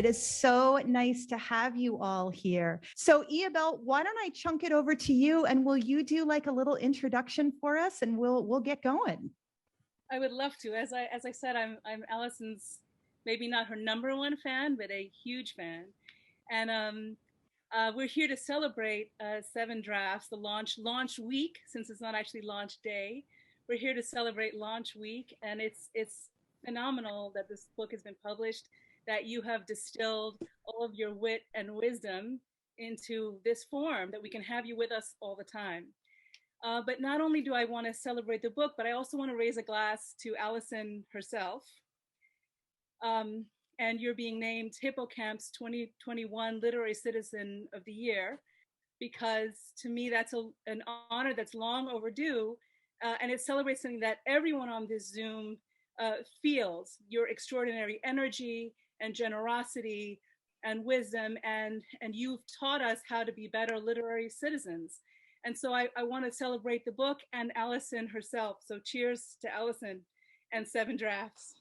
It is so nice to have you all here. So Isabel, why don't I chunk it over to you, and will you do like a little introduction for us, and we'll get going. I would love to. As I said, I'm Allison's, maybe not her #1 fan, but a huge fan. And we're here to celebrate 7 Drafts, the launch week, since it's not actually launch day. We're here to celebrate launch week, and it's phenomenal that this book has been published, that you have distilled all of your wit and wisdom into this form, that we can have you with us all the time. But not only do I want to celebrate the book, but I also want to raise a glass to Allison herself. And you're being named Hippocamp's 2021 Literary Citizen of the Year, because to me that's an honor that's long overdue, and it celebrates something that everyone on this Zoom feels: your extraordinary energy and generosity and wisdom, and you've taught us how to be better literary citizens. And so I want to celebrate the book and Allison herself. So cheers to Allison and 7 Drafts.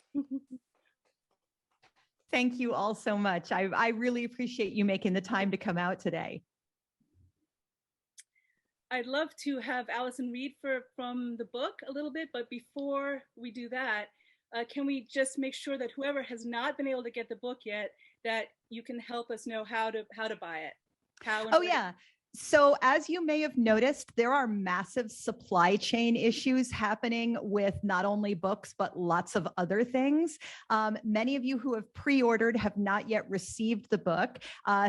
Thank you all so much. I really appreciate you making the time to come out today. I'd love to have Allison read from the book a little bit, but before we do that, can we just make sure that whoever has not been able to get the book yet, that you can help us know how to buy it? Oh yeah. So as you may have noticed, there are massive supply chain issues happening with not only books, but lots of other things. Many of you who have pre-ordered have not yet received the book.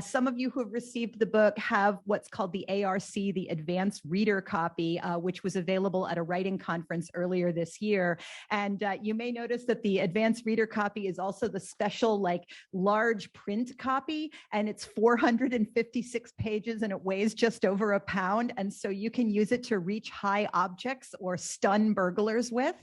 Some of you who have received the book have what's called the ARC, the Advanced Reader Copy, which was available at a writing conference earlier this year. And you may notice that the Advanced Reader Copy is also the special, like, large print copy, and it's 456 pages and it weighs just over a pound. And so you can use it to reach high objects or stun burglars with.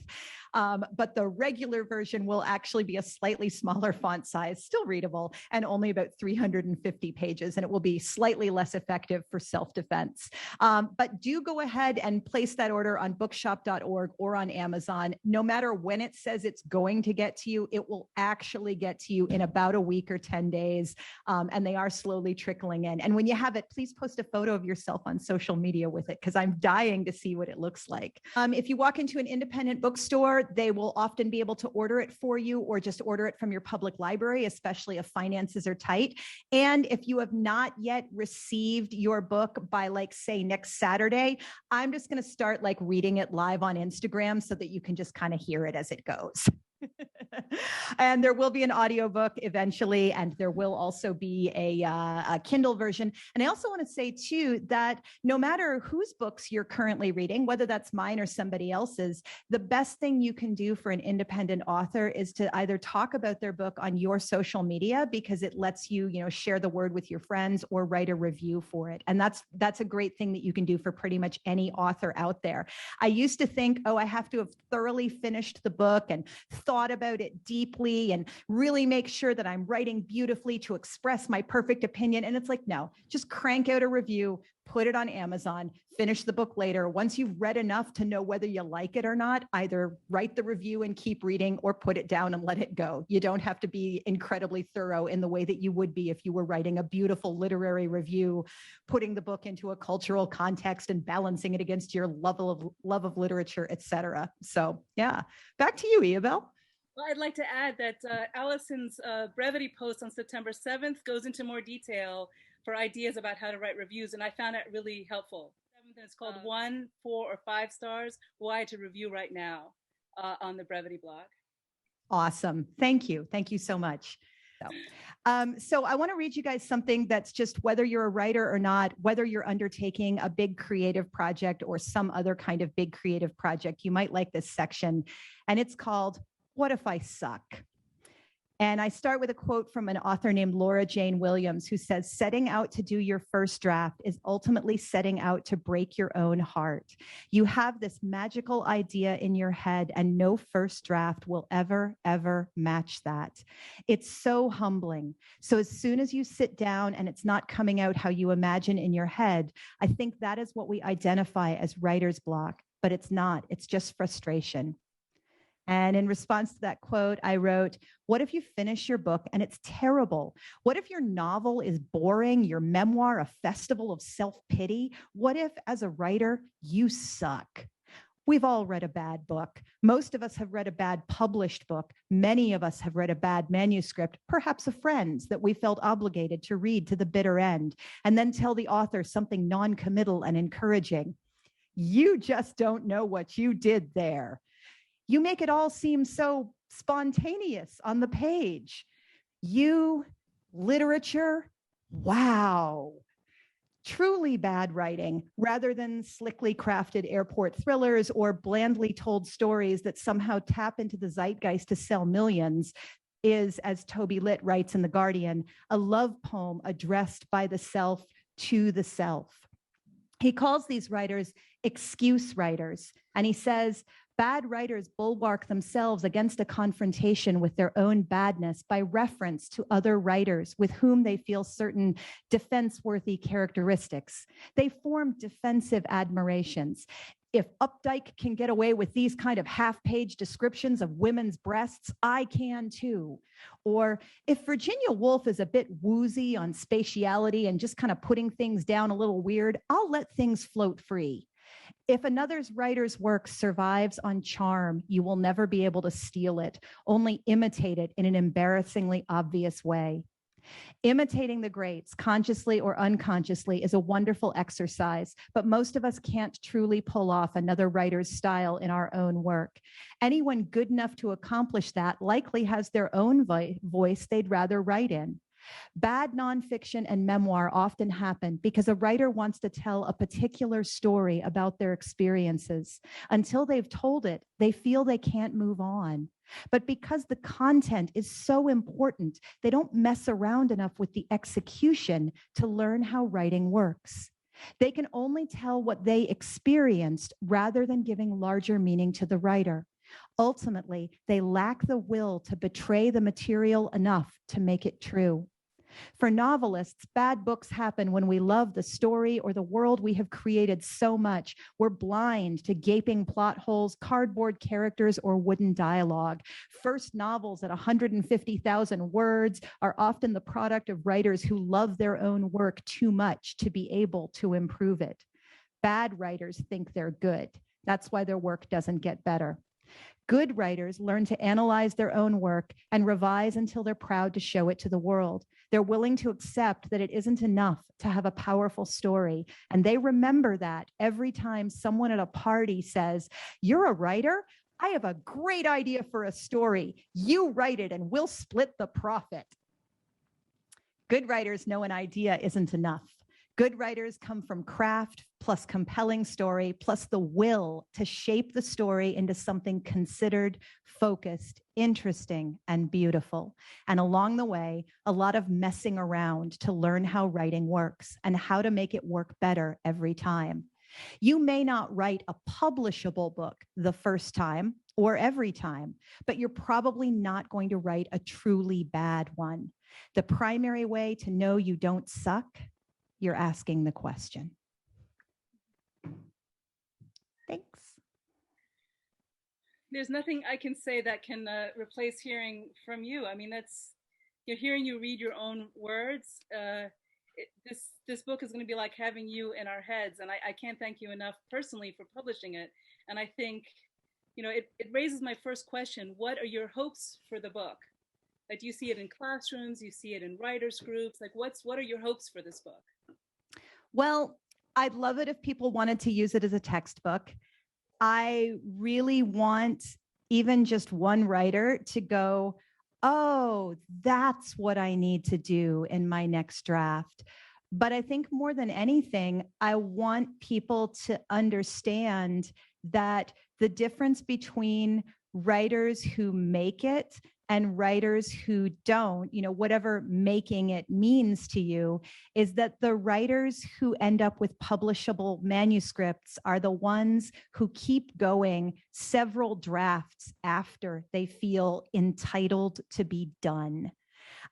But the regular version will actually be a slightly smaller font size, still readable, and only about 350 pages. And it will be slightly less effective for self-defense. But do go ahead and place that order on bookshop.org or on Amazon. No matter when it says it's going to get to you, it will actually get to you in about a week or 10 days. And they are slowly trickling in. And when you have it, please post a photo of yourself on social media with it, because I'm dying to see what it looks like. If you walk into an independent bookstore, they will often be able to order it for you, or just order it from your public library, especially if finances are tight. And if you have not yet received your book by, like, say, next Saturday, I'm just going to start like reading it live on Instagram so that you can just kind of hear it as it goes. And there will be an audiobook eventually, and there will also be a Kindle version. And I also want to say too that no matter whose books you're currently reading, whether that's mine or somebody else's, the best thing you can do for an independent author is to either talk about their book on your social media, because it lets you, share the word with your friends, or write a review for it. And that's a great thing that you can do for pretty much any author out there. I used to think, I have to have thoroughly finished the book and thought about it deeply and really make sure that I'm writing beautifully to express my perfect opinion. And it's like, no, just crank out a review, put it on Amazon, finish the book later. Once you've read enough to know whether you like it or not, either write the review and keep reading, or put it down and let it go. You don't have to be incredibly thorough in the way that you would be if you were writing a beautiful literary review, putting the book into a cultural context and balancing it against your love of literature, etc. So yeah, back to you, Isabel. Well, I'd like to add that Allison's brevity post on September 7th goes into more detail for ideas about how to write reviews, and I found that really helpful. And it's called 1, 4, or 5 stars, Why to Review Right Now, on the brevity blog. Awesome. Thank you. Thank you so much. So I want to read you guys something that's just, whether you're a writer or not, whether you're undertaking a big creative project or some other kind of big creative project, you might like this section. And it's called, What If I Suck? And I start with a quote from an author named Laura Jane Williams, who says, setting out to do your first draft is ultimately setting out to break your own heart. You have this magical idea in your head, and no first draft will ever, ever match that. It's so humbling. So as soon as you sit down and it's not coming out how you imagine in your head, I think that is what we identify as writer's block, but it's not. It's just frustration. And in response to that quote, I wrote, what if you finish your book and it's terrible? What if your novel is boring, your memoir a festival of self-pity? What if, as a writer, you suck? We've all read a bad book. Most of us have read a bad published book. Many of us have read a bad manuscript, perhaps a friend's that we felt obligated to read to the bitter end, and then tell the author something non-committal and encouraging. You just don't know what you did there. You make it all seem so spontaneous on the page. You, literature, wow. Truly bad writing, rather than slickly crafted airport thrillers or blandly told stories that somehow tap into the zeitgeist to sell millions, is, as Toby Litt writes in The Guardian, a love poem addressed by the self to the self. He calls these writers excuse writers, and he says, bad writers bulwark themselves against a confrontation with their own badness by reference to other writers with whom they feel certain defense-worthy characteristics. They form defensive admirations. If Updike can get away with these kind of half-page descriptions of women's breasts, I can too. Or if Virginia Woolf is a bit woozy on spatiality and just kind of putting things down a little weird, I'll let things float free. If another writer's work survives on charm, you will never be able to steal it, only imitate it in an embarrassingly obvious way. Imitating the greats, consciously or unconsciously, is a wonderful exercise, but most of us can't truly pull off another writer's style in our own work. Anyone good enough to accomplish that likely has their own voice they'd rather write in. Bad nonfiction and memoir often happen because a writer wants to tell a particular story about their experiences. Until they've told it, they feel they can't move on. But because the content is so important, they don't mess around enough with the execution to learn how writing works. They can only tell what they experienced rather than giving larger meaning to the writer. Ultimately, they lack the will to betray the material enough to make it true. For novelists, bad books happen when we love the story or the world we have created so much. We're blind to gaping plot holes, cardboard characters, or wooden dialogue. First novels at 150,000 words are often the product of writers who love their own work too much to be able to improve it. Bad writers think they're good. That's why their work doesn't get better. Good writers learn to analyze their own work and revise until they're proud to show it to the world. They're willing to accept that it isn't enough to have a powerful story. And they remember that every time someone at a party says, "You're a writer? I have a great idea for a story. You write it and we'll split the profit." Good writers know an idea isn't enough. Good writers come from craft plus compelling story plus the will to shape the story into something considered, focused, interesting, and beautiful. And along the way, a lot of messing around to learn how writing works and how to make it work better every time. You may not write a publishable book the first time or every time, but you're probably not going to write a truly bad one. The primary way to know you don't suck, you're asking the question. Thanks. There's nothing I can say that can replace hearing from you. I mean, you're hearing you read your own words. This book is going to be like having you in our heads, and I can't thank you enough personally for publishing it. And I think, it raises my first question: what are your hopes for the book? Like, do you see it in classrooms? You see it in writers' groups? Like, what are your hopes for this book? Well, I'd love it if people wanted to use it as a textbook. I really want even just one writer to go, "Oh, that's what I need to do in my next draft." But I think more than anything, I want people to understand that the difference between writers who make it and writers who don't, whatever making it means to you, is that the writers who end up with publishable manuscripts are the ones who keep going several drafts after they feel entitled to be done.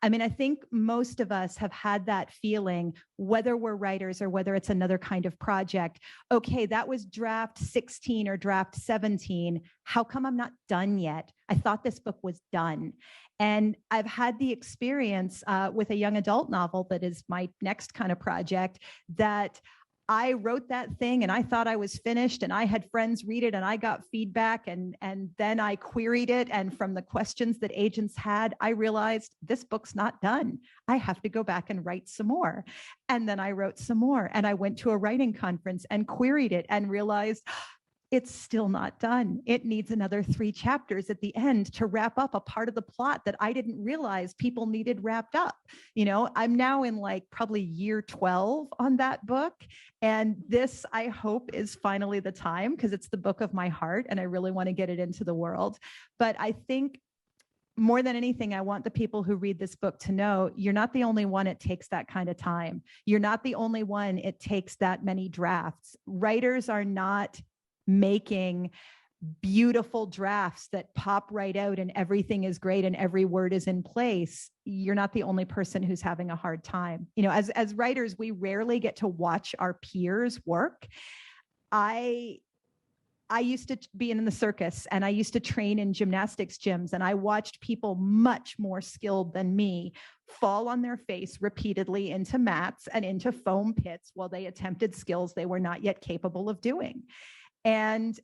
I mean, I think most of us have had that feeling, whether we're writers or whether it's another kind of project. Okay, that was draft 16 or draft 17. How come I'm not done yet? I thought this book was done. And I've had the experience with a young adult novel that is my next kind of project, that I wrote that thing and I thought I was finished, and I had friends read it and I got feedback, and then I queried it. And from the questions that agents had, I realized this book's not done. I have to go back and write some more. And then I wrote some more, and I went to a writing conference and queried it and realized it's still not done. It needs another 3 chapters at the end to wrap up a part of the plot that I didn't realize people needed wrapped up. You know, I'm now in like probably year 12 on that book. And this, I hope, is finally the time, because it's the book of my heart and I really want to get it into the world. But I think more than anything, I want the people who read this book to know you're not the only one it takes that kind of time. You're not the only one it takes that many drafts. Writers are not making beautiful drafts that pop right out and everything is great and every word is in place. You're not the only person who's having a hard time. You know, as writers, we rarely get to watch our peers work. I used to be in the circus, and I used to train in gymnastics gyms, and I watched people much more skilled than me fall on their face repeatedly into mats and into foam pits while they attempted skills they were not yet capable of doing. And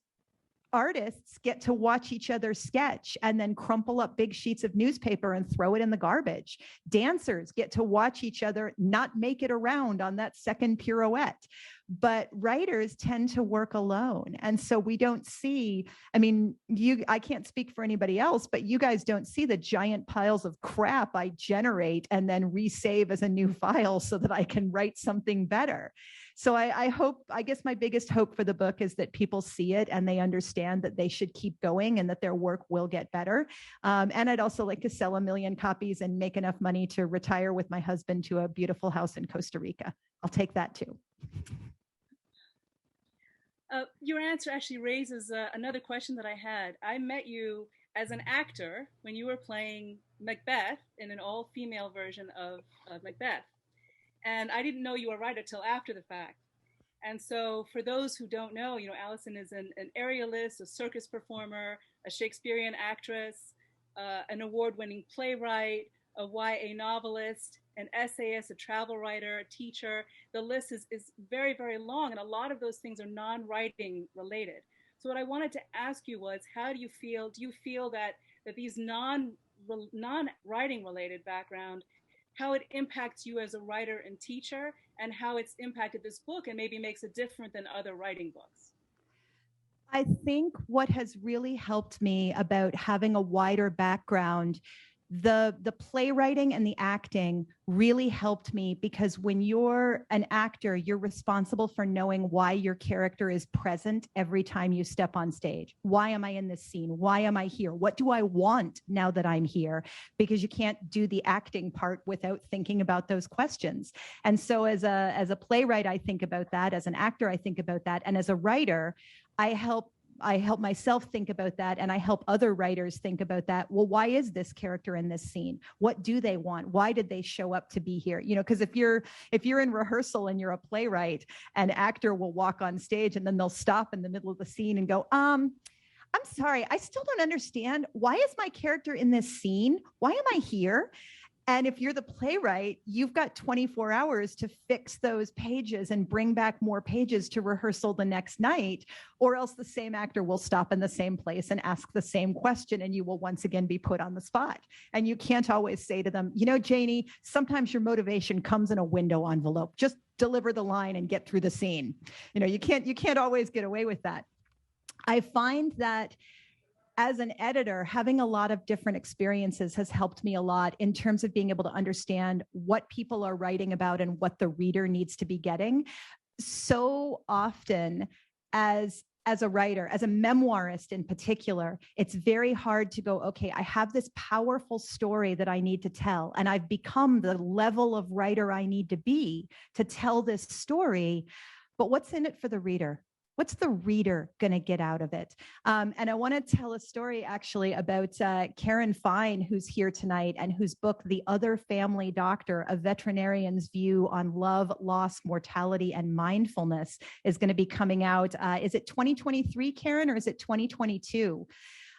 artists get to watch each other sketch and then crumple up big sheets of newspaper and throw it in the garbage. Dancers get to watch each other not make it around on that second pirouette. But writers tend to work alone. And so we don't see, I mean, I can't speak for anybody else, but you guys don't see the giant piles of crap I generate and then resave as a new file so that I can write something better. So I guess my biggest hope for the book is that people see it and they understand that they should keep going and that their work will get better. And I'd also like to sell 1 million copies and make enough money to retire with my husband to a beautiful house in Costa Rica. I'll take that too. Your answer actually raises another question that I had. I met you as an actor when you were playing Macbeth in an all-female version of Macbeth. And I didn't know you were a writer till after the fact. And so for those who don't know, you know, Allison is an aerialist, a circus performer, a Shakespearean actress, an award-winning playwright, a YA novelist, an essayist, a travel writer, a teacher. The list is very, very long, and a lot of those things are non-writing related. So what I wanted to ask you was, how do you feel? Do you feel that these non-writing related background, how it impacts you as a writer and teacher, and how it's impacted this book and maybe makes it different than other writing books? I think what has really helped me about having a wider background, the playwriting and the acting really helped me, because when you're an actor, you're responsible for knowing why your character is present every time you step on stage. Why am I in this scene? Why am I here? What do I want now that I'm here? Because you can't do the acting part without thinking about those questions. And so as a playwright, I think about that. As an actor, I think about that. And as a writer, I help myself think about that, and I help other writers think about that. Well, why is this character in this scene? What do they want? Why did they show up to be here? You know, because if you're in rehearsal and you're a playwright, an actor will walk on stage and then they'll stop in the middle of the scene and go, I'm sorry, I still don't understand. Why is my character in this scene? Why am I here? And if you're the playwright, you've got 24 hours to fix those pages and bring back more pages to rehearsal the next night, or else the same actor will stop in the same place and ask the same question, and you will once again be put on the spot. And you can't always say to them, you know, Janie, sometimes your motivation comes in a window envelope. Just deliver the line and get through the scene. You know, you can't always get away with that. I find that as an editor, having a lot of different experiences has helped me a lot in terms of being able to understand what people are writing about and what the reader needs to be getting. So often as a writer, as a memoirist in particular, it's very hard to go, okay, I have this powerful story that I need to tell, and I've become the level of writer I need to be to tell this story, but what's in it for the reader? What's the reader going to get out of it? And I want to tell a story actually about Karen Fine, who's here tonight and whose book, The Other Family Doctor, A Veterinarian's View on Love, Loss, Mortality, and Mindfulness, is going to be coming out. Is it 2023, Karen, or is it 2022?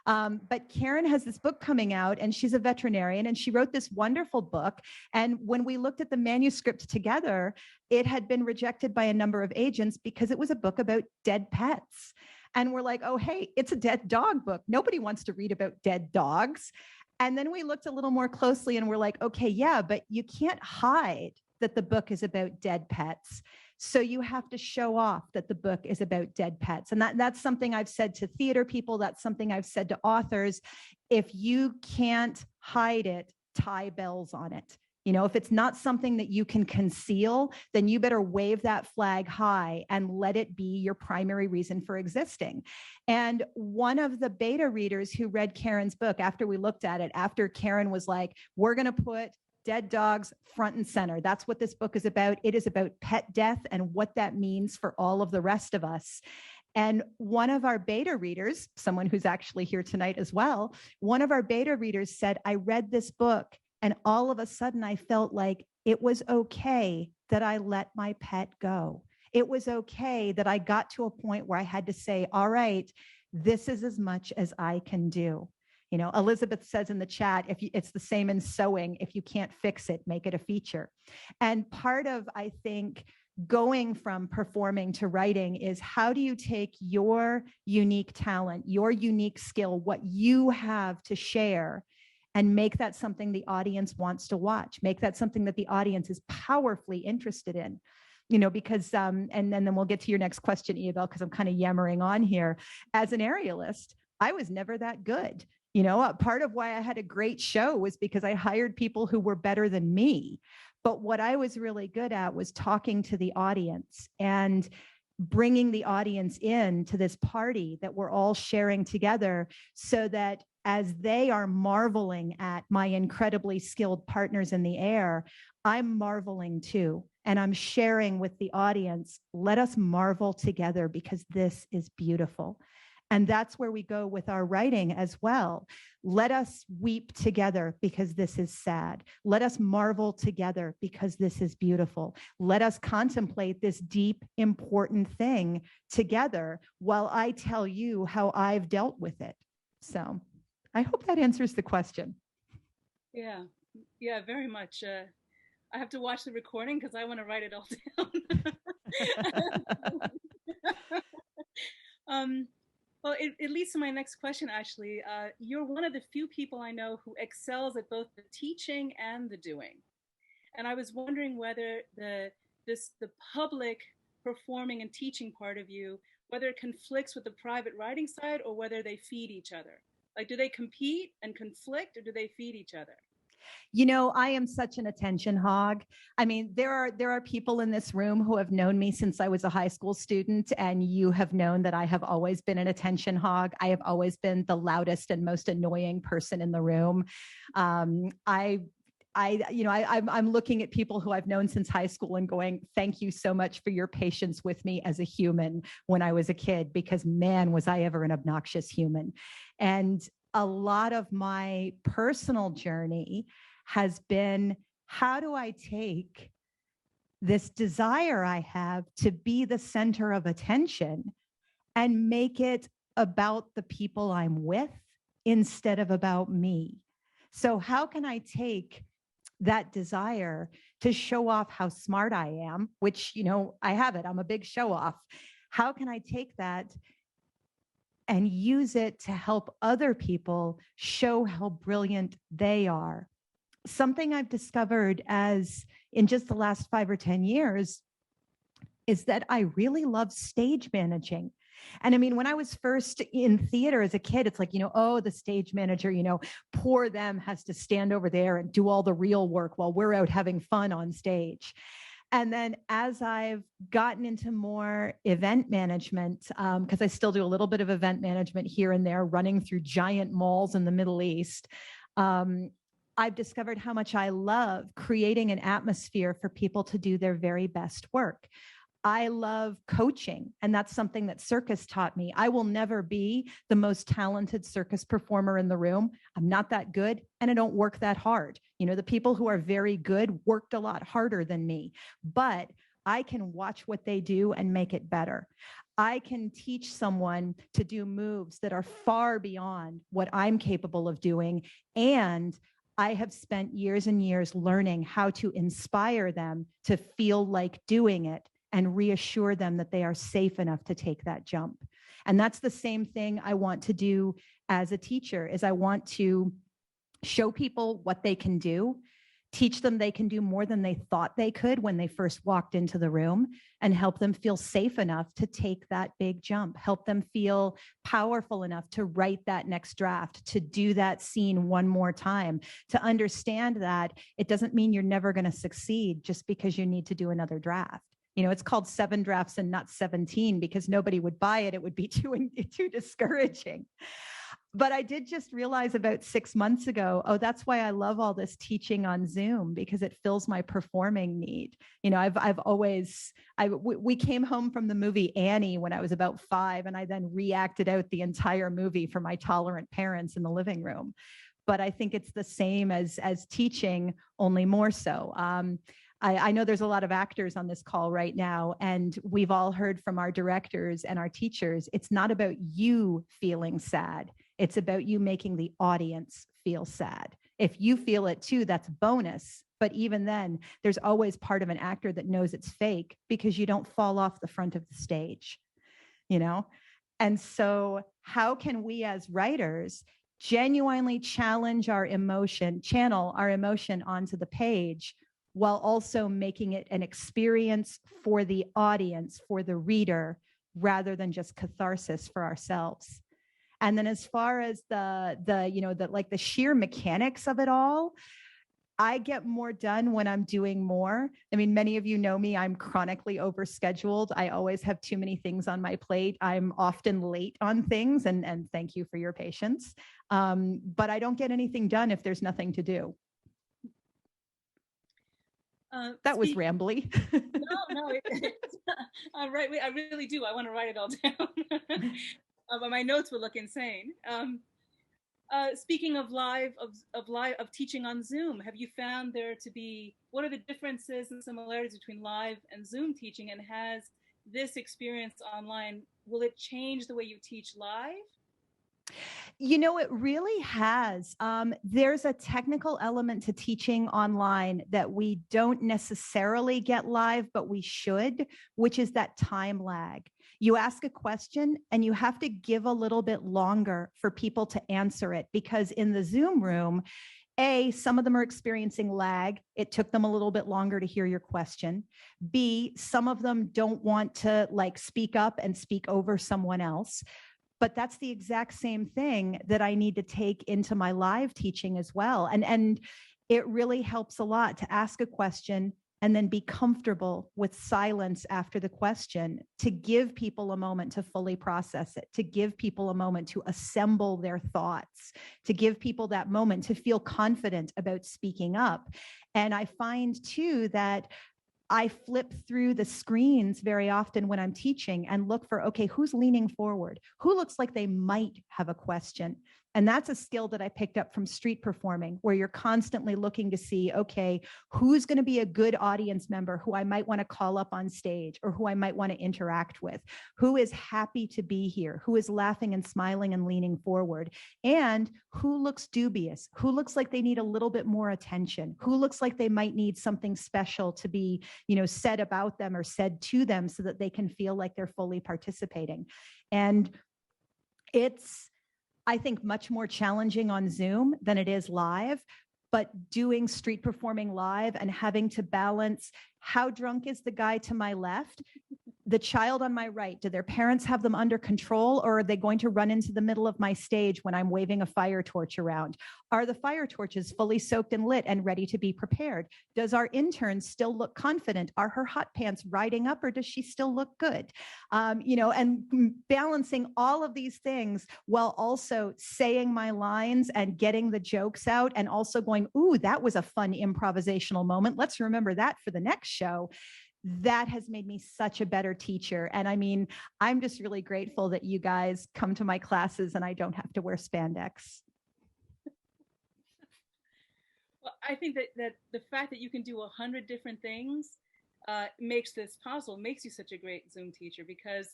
But Karen has this book coming out, and she's a veterinarian, and she wrote this wonderful book. And when we looked at the manuscript together, it had been rejected by a number of agents because it was a book about dead pets. And we're like, oh, hey, it's a dead dog book. Nobody wants to read about dead dogs. And then we looked a little more closely and we're like, okay, yeah, but you can't hide that the book is about dead pets. So you have to show off that the book is about dead pets. And that's something I've said to theater people. That's something I've said to authors. If you can't hide it, tie bells on it. You know, if it's not something that you can conceal, then you better wave that flag high and let it be your primary reason for existing. And one of the beta readers who read Karen's book, after we looked at it, after Karen was like, we're going to put dead dogs front and center. That's what this book is about. It is about pet death and what that means for all of the rest of us. And one of our beta readers, someone who's actually here tonight as well, one of our beta readers said, I read this book and all of a sudden I felt like it was okay that I let my pet go. It was okay that I got to a point where I had to say, all right, this is as much as I can do. You know, Elizabeth says in the chat, it's the same in sewing. If you can't fix it, make it a feature. And part of, I think, going from performing to writing is how do you take your unique talent, your unique skill, what you have to share, and make that something the audience wants to watch, make that something that the audience is powerfully interested in. You know, because, and then we'll get to your next question, Isabel, because I'm kind of yammering on here. As an aerialist, I was never that good. You know, part of why I had a great show was because I hired people who were better than me. But what I was really good at was talking to the audience and bringing the audience in to this party that we're all sharing together, so that as they are marveling at my incredibly skilled partners in the air, I'm marveling too. And I'm sharing with the audience, let us marvel together because this is beautiful. And that's where we go with our writing as well. Let us weep together because this is sad. Let us marvel together because this is beautiful. Let us contemplate this deep, important thing together while I tell you how I've dealt with it. So I hope that answers the question. Yeah, very much. I have to watch the recording because I want to write it all down. Well, it leads to my next question, actually. You're one of the few people I know who excels at both the teaching and the doing. And I was wondering whether the public performing and teaching part of you, whether it conflicts with the private writing side or whether they feed each other. Like, do they compete and conflict, or do they feed each other? You know, I am such an attention hog. I mean, there are people in this room who have known me since I was a high school student, and you have known that I have always been an attention hog. I have always been the loudest and most annoying person in the room. I'm looking at people who I've known since high school and going, thank you so much for your patience with me as a human when I was a kid, because man, was I ever an obnoxious human. And a lot of my personal journey has been, how do I take this desire I have to be the center of attention and make it about the people I'm with instead of about me? So how can I take that desire to show off how smart I am, which, you know, I have it, I'm a big show off. How can I take that and use it to help other people show how brilliant they are? Something I've discovered as in just the last 5 or 10 years is that I really love stage managing. And I mean, when I was first in theater as a kid, it's like, you know, oh, the stage manager, you know, poor them, has to stand over there and do all the real work while we're out having fun on stage. And then as I've gotten into more event management, because I still do a little bit of event management here and there, running through giant malls in the Middle East, I've discovered how much I love creating an atmosphere for people to do their very best work. I love coaching, and that's something that circus taught me. I will never be the most talented circus performer in the room. I'm not that good, and I don't work that hard. You know, the people who are very good worked a lot harder than me, but I can watch what they do and make it better. I can teach someone to do moves that are far beyond what I'm capable of doing. And I have spent years and years learning how to inspire them to feel like doing it and reassure them that they are safe enough to take that jump. And that's the same thing I want to do as a teacher, is I want to show people what they can do, teach them they can do more than they thought they could when they first walked into the room, and help them feel safe enough to take that big jump, help them feel powerful enough to write that next draft, to do that scene one more time, to understand that it doesn't mean you're never going to succeed just because you need to do another draft. You know, it's called 7 drafts and not 17 because nobody would buy it. It would be too discouraging. But I did just realize about 6 months ago, oh, that's why I love all this teaching on Zoom, because it fills my performing need. You know, we came home from the movie Annie when I was about 5, and I then reacted out the entire movie for my tolerant parents in the living room. But I think it's the same as teaching, only more so. I know there's a lot of actors on this call right now, and we've all heard from our directors and our teachers, it's not about you feeling sad. It's about you making the audience feel sad. If you feel it too, that's bonus. But even then, there's always part of an actor that knows it's fake because you don't fall off the front of the stage, you know? And so how can we as writers genuinely challenge our emotion, channel our emotion onto the page, while also making it an experience for the audience, for the reader, rather than just catharsis for ourselves? And then as far as the sheer mechanics of it all, I get more done when I'm doing more. I mean, many of you know me, I'm chronically overscheduled. I always have too many things on my plate. I'm often late on things, and thank you for your patience. But I don't get anything done if there's nothing to do. That was rambly. No, right. I really do. I want to write it all down. But my notes would look insane. Speaking of of teaching on Zoom, have you found there to be, what are the differences and similarities between live and Zoom teaching? And has this experience online, will it change the way you teach live? You know, it really has. There's a technical element to teaching online that we don't necessarily get live, but we should, which is that time lag. You ask a question and you have to give a little bit longer for people to answer it, because in the Zoom room, some of them are experiencing lag. It took them a little bit longer to hear your question. B, some of them don't want to speak up and speak over someone else. But that's the exact same thing that I need to take into my live teaching as well. And it really helps a lot to ask a question and then be comfortable with silence after the question, to give people a moment to fully process it, to give people a moment to assemble their thoughts, to give people that moment to feel confident about speaking up. And I find too that I flip through the screens very often when I'm teaching and look for, okay, who's leaning forward? Who looks like they might have a question? And that's a skill that I picked up from street performing, where you're constantly looking to see, okay, who's going to be a good audience member who I might want to call up on stage, or who I might want to interact with, who is happy to be here, who is laughing and smiling and leaning forward, and who looks dubious, who looks like they need a little bit more attention, who looks like they might need something special to be, said about them or said to them so that they can feel like they're fully participating. And it's, I think, much more challenging on Zoom than it is live. But doing street performing live and having to balance, how drunk is the guy to my left? The child on my right, do their parents have them under control, or are they going to run into the middle of my stage when I'm waving a fire torch around? Are the fire torches fully soaked and lit and ready to be prepared? Does our intern still look confident? Are her hot pants riding up, or does she still look good? And balancing all of these things while also saying my lines and getting the jokes out, and also going, ooh, that was a fun improvisational moment. Let's remember that for the next show. that has made me such a better teacher. And I mean, I'm just really grateful that you guys come to my classes and I don't have to wear spandex. Well, I think that the fact that you can do 100 different things makes this possible, makes you such a great Zoom teacher, because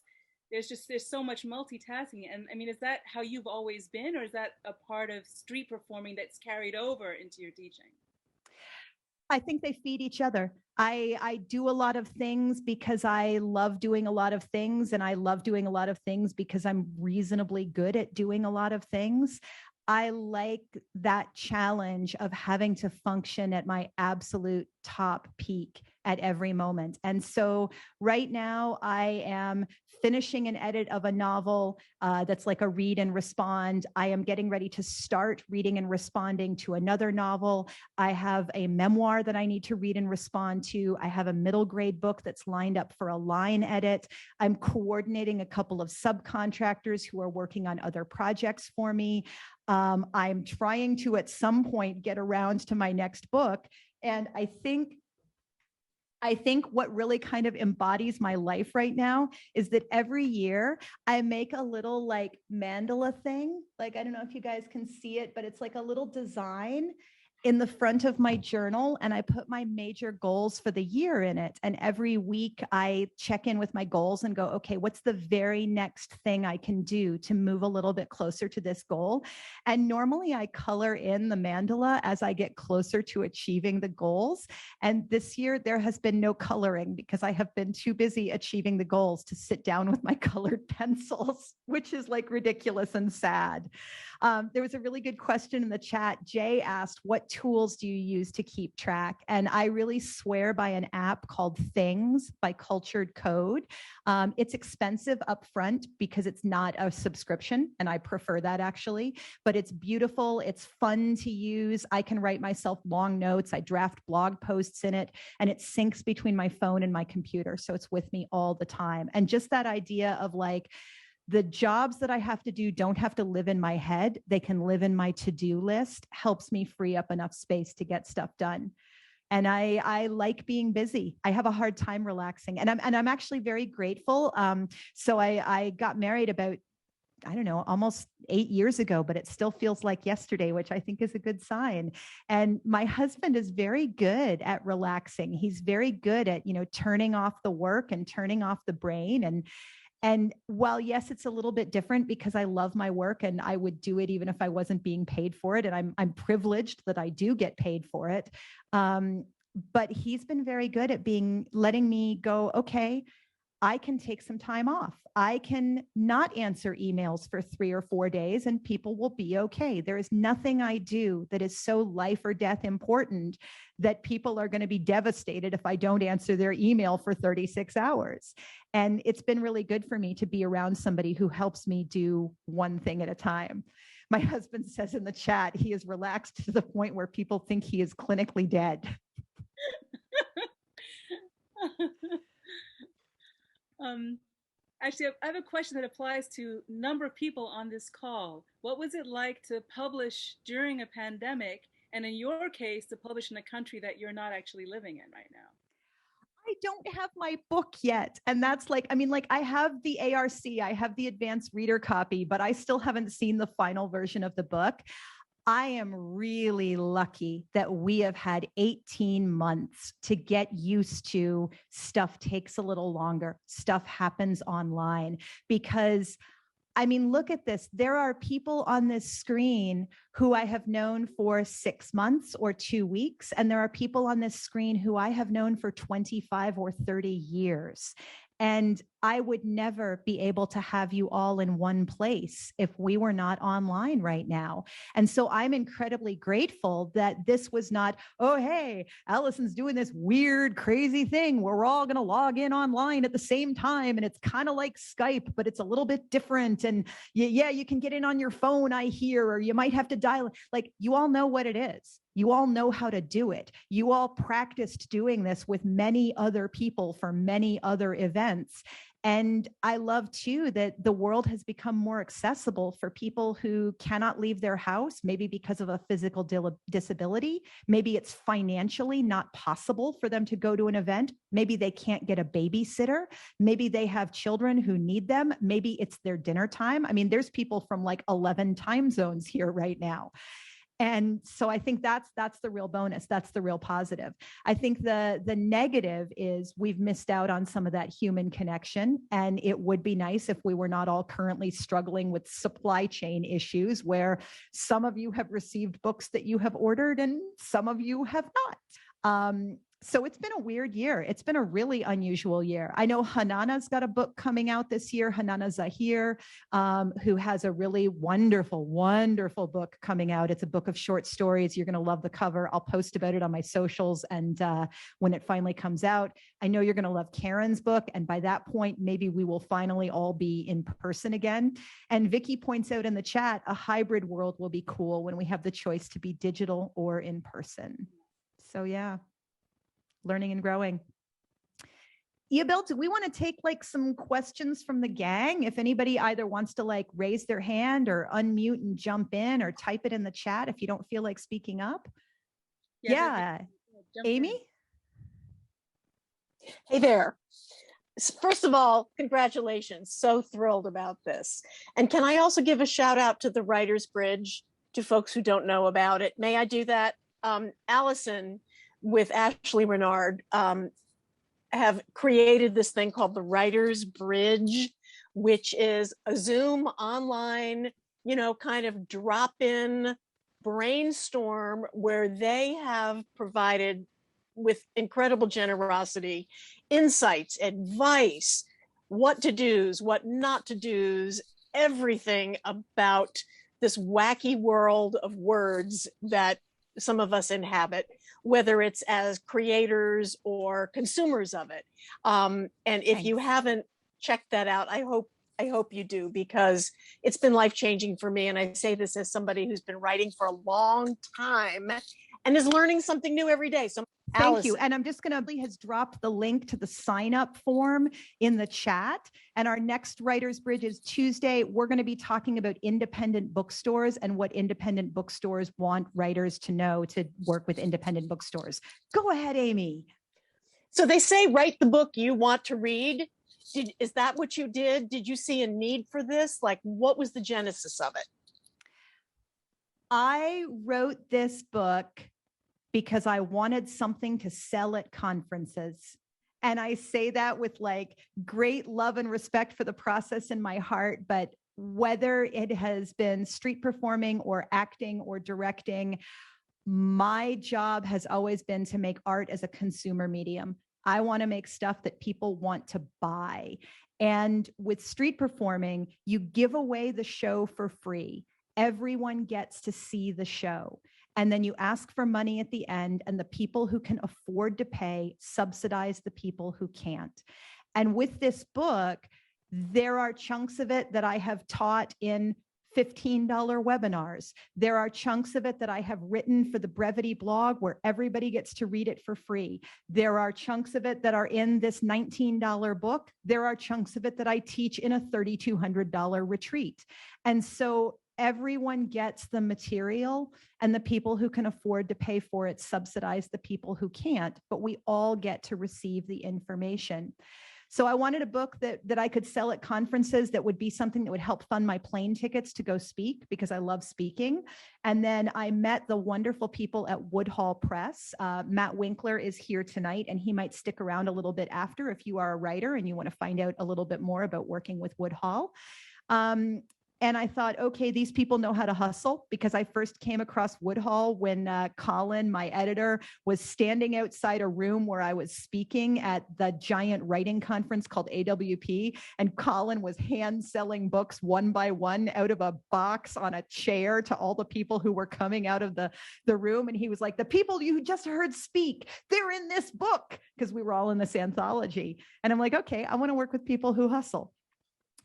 there's so much multitasking. And I mean, is that how you've always been, or is that a part of street performing that's carried over into your teaching? I think they feed each other. I do a lot of things because I love doing a lot of things, and I love doing a lot of things because I'm reasonably good at doing a lot of things. I like that challenge of having to function at my absolute top peak at every moment. And so right now I am finishing an edit of a novel that's like a read and respond. I am getting ready to start reading and responding to another novel. I have a memoir that I need to read and respond to. I have a middle grade book that's lined up for a line edit. I'm coordinating a couple of subcontractors who are working on other projects for me. I'm trying to, at some point, get around to my next book. And I think what really kind of embodies my life right now is that every year I make a little like mandala thing. Like, I don't know if you guys can see it, but it's like a little design in the front of my journal, and I put my major goals for the year in it. And every week I check in with my goals and go, okay, what's the very next thing I can do to move a little bit closer to this goal? And normally I color in the mandala as I get closer to achieving the goals. And this year there has been no coloring because I have been too busy achieving the goals to sit down with my colored pencils, which is like ridiculous and sad. There was a really good question in the chat. Jay asked, what tools do you use to keep track? And I really swear by an app called Things by Cultured Code. It's expensive upfront because it's not a subscription, and I prefer that actually, but it's beautiful. It's fun to use. I can write myself long notes. I draft blog posts in it, and it syncs between my phone and my computer. So it's with me all the time. And just that idea of like, the jobs that I have to do don't have to live in my head. They can live in my to-do list, helps me free up enough space to get stuff done. And I like being busy. I have a hard time relaxing. And I'm actually very grateful. So I got married about, I don't know, almost 8 years ago, but it still feels like yesterday, which I think is a good sign. And my husband is very good at relaxing. He's very good at, turning off the work and turning off the brain. And while, yes, it's a little bit different because I love my work and I would do it even if I wasn't being paid for it. And I'm privileged that I do get paid for it. But he's been very good at letting me go, okay, I can take some time off. I can not answer emails for 3 or 4 days and people will be okay. There is nothing I do that is so life or death important that people are going to be devastated if I don't answer their email for 36 hours. And it's been really good for me to be around somebody who helps me do one thing at a time. My husband says in the chat, he is relaxed to the point where people think he is clinically dead. Actually, I have a question that applies to a number of people on this call. What was it like to publish during a pandemic, and in your case, to publish in a country that you're not actually living in right now? I don't have my book yet. And that's like, I have the ARC, I have the advanced reader copy, but I still haven't seen the final version of the book. I am really lucky that we have had 18 months to get used to stuff takes a little longer. Stuff happens online because, look at this. There are people on this screen who I have known for 6 months or 2 weeks, and there are people on this screen who I have known for 25 or 30 years. And I would never be able to have you all in one place if we were not online right now. And so I'm incredibly grateful that this was not, oh, hey, Allison's doing this weird, crazy thing where we're all going to log in online at the same time. And it's kind of like Skype, but it's a little bit different. And yeah, you can get in on your phone, I hear, or you might have to dial. Like, you all know what it is. You all know how to do it. You all practiced doing this with many other people for many other events. And I love too that the world has become more accessible for people who cannot leave their house, maybe because of a physical disability. Maybe it's financially not possible for them to go to an event. Maybe they can't get a babysitter. Maybe they have children who need them. Maybe it's their dinner time. I mean, there's people from like 11 time zones here right now. And so I think that's the real bonus. That's the real positive. I think the negative is we've missed out on some of that human connection. And it would be nice if we were not all currently struggling with supply chain issues where some of you have received books that you have ordered and some of you have not. So it's been a weird year. It's been a really unusual year. I know Hanana's got a book coming out this year, Hanana Zahir, who has a really wonderful, wonderful book coming out. It's a book of short stories. You're going to love the cover. I'll post about it on my socials. And when it finally comes out, I know you're going to love Karen's book. And by that point, maybe we will finally all be in person again. And Vicky points out in the chat, a hybrid world will be cool when we have the choice to be digital or in person. So yeah. Learning and growing. Isabel, do we want to take like some questions from the gang? If anybody either wants to like raise their hand or unmute and jump in or type it in the chat if you don't feel like speaking up. Yeah. Amy? Hey there. First of all, congratulations. So thrilled about this. And can I also give a shout out to the Writer's Bridge to folks who don't know about it? May I do that? Allison with Ashley Renard have created this thing called the Writer's Bridge, which is a Zoom online, kind of drop-in brainstorm where they have provided with incredible generosity, insights, advice, what to do's, what not to do's, everything about this wacky world of words that some of us inhabit, whether it's as creators or consumers of it. And if you haven't checked that out, I hope you do, because it's been life-changing for me. And I say this as somebody who's been writing for a long time and is learning something new every day. So Thank you. And I'm just going to has dropped the link to the sign up form in the chat. And our next Writer's Bridge is Tuesday. We're going to be talking about independent bookstores and what independent bookstores want writers to know to work with independent bookstores. Go ahead, Amy. So they say, write the book you want to read. Is that what you did? Did you see a need for this? Like, what was the genesis of it? I wrote this book because I wanted something to sell at conferences. And I say that with like great love and respect for the process in my heart, but whether it has been street performing or acting or directing, my job has always been to make art as a consumer medium. I want to make stuff that people want to buy. And with street performing, you give away the show for free. Everyone gets to see the show. And then you ask for money at the end, and the people who can afford to pay subsidize the people who can't. And with this book, there are chunks of it that I have taught in $15 webinars. There are chunks of it that I have written for the Brevity blog where everybody gets to read it for free. There are chunks of it that are in this $19 book. There are chunks of it that I teach in a $3,200 retreat. And so everyone gets the material, and the people who can afford to pay for it subsidize the people who can't, but we all get to receive the information. So I wanted a book that I could sell at conferences that would be something that would help fund my plane tickets to go speak, because I love speaking. And then I met the wonderful people at Woodhall Press. Matt Winkler is here tonight, and he might stick around a little bit after if you are a writer and you want to find out a little bit more about working with Woodhall. And I thought, okay, these people know how to hustle, because I first came across Woodhall when Colin, my editor, was standing outside a room where I was speaking at the giant writing conference called AWP. And Colin was hand selling books one by one out of a box on a chair to all the people who were coming out of the room. And he was like, the people you just heard speak, they're in this book, because we were all in this anthology. And I'm like, okay, I want to work with people who hustle.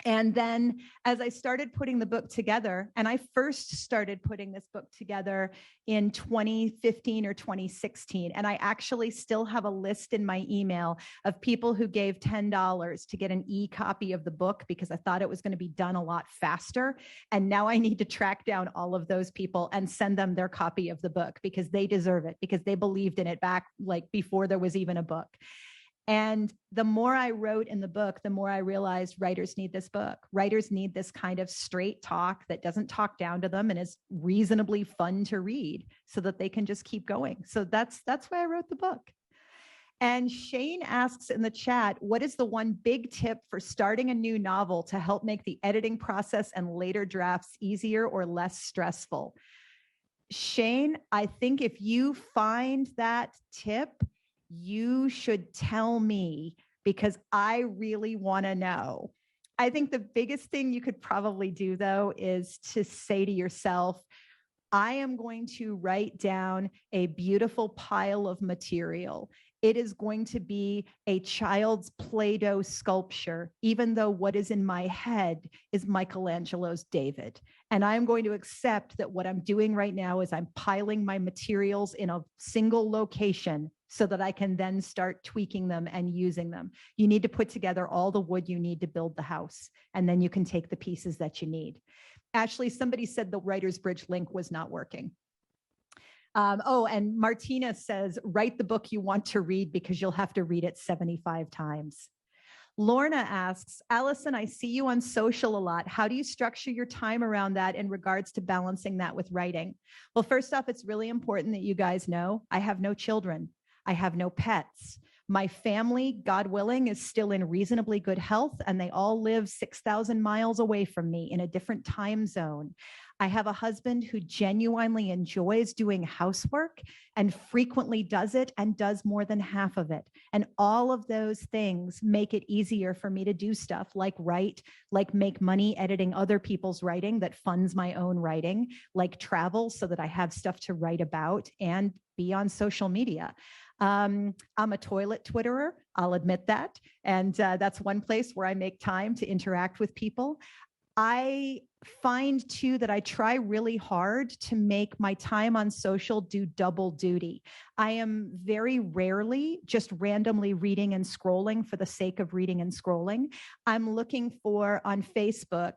And then as I started putting the book together, and I first started putting this book together in 2015 or 2016, and I actually still have a list in my email of people who gave $10 to get an e-copy of the book because I thought it was going to be done a lot faster. And now I need to track down all of those people and send them their copy of the book because they deserve it, because they believed in it back like before there was even a book. And the more I wrote in the book, the more I realized writers need this book. Writers need this kind of straight talk that doesn't talk down to them and is reasonably fun to read so that they can just keep going. So that's why I wrote the book. And Shane asks in the chat, what is the one big tip for starting a new novel to help make the editing process and later drafts easier or less stressful? Shane, I think if you find that tip, you should tell me because I really want to know. I think the biggest thing you could probably do, though, is to say to yourself, I am going to write down a beautiful pile of material. It is going to be a child's Play-Doh sculpture, even though what is in my head is Michelangelo's David. And I'm going to accept that what I'm doing right now is I'm piling my materials in a single location so that I can then start tweaking them and using them. You need to put together all the wood you need to build the house, and then you can take the pieces that you need. Ashley, somebody said the Writer's Bridge link was not working. And Martina says, write the book you want to read because you'll have to read it 75 times. Lorna asks, Allison, I see you on social a lot. How do you structure your time around that in regards to balancing that with writing? Well, first off, it's really important that you guys know I have no children. I have no pets. My family, God willing, is still in reasonably good health, and they all live 6,000 miles away from me in a different time zone. I have a husband who genuinely enjoys doing housework and frequently does it and does more than half of it. And all of those things make it easier for me to do stuff like write, like make money editing other people's writing that funds my own writing, like travel so that I have stuff to write about and be on social media. I'm a toilet Twitterer, I'll admit that. And that's one place where I make time to interact with people. I find too that I try really hard to make my time on social do double duty. I am very rarely just randomly reading and scrolling for the sake of reading and scrolling. I'm looking for on Facebook,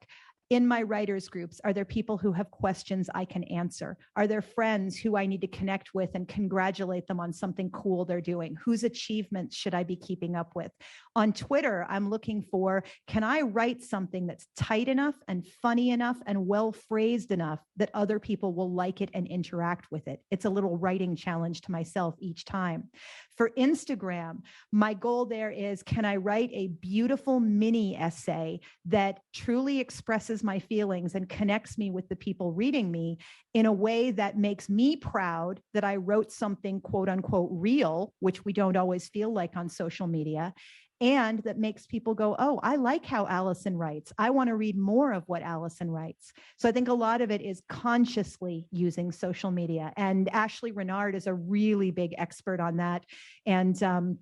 in my writers groups, are there people who have questions I can answer? Are there friends who I need to connect with and congratulate them on something cool they're doing? Whose achievements should I be keeping up with? On Twitter, I'm looking for, can I write something that's tight enough and funny enough and well phrased enough that other people will like it and interact with it? It's a little writing challenge to myself each time. For Instagram, my goal there is, can I write a beautiful mini essay that truly expresses my feelings and connects me with the people reading me in a way that makes me proud that I wrote something quote unquote real, which we don't always feel like on social media, and that makes people go, oh, I like how Allison writes. I want to read more of what Allison writes. So I think a lot of it is consciously using social media. And Ashley Renard is a really big expert on that. And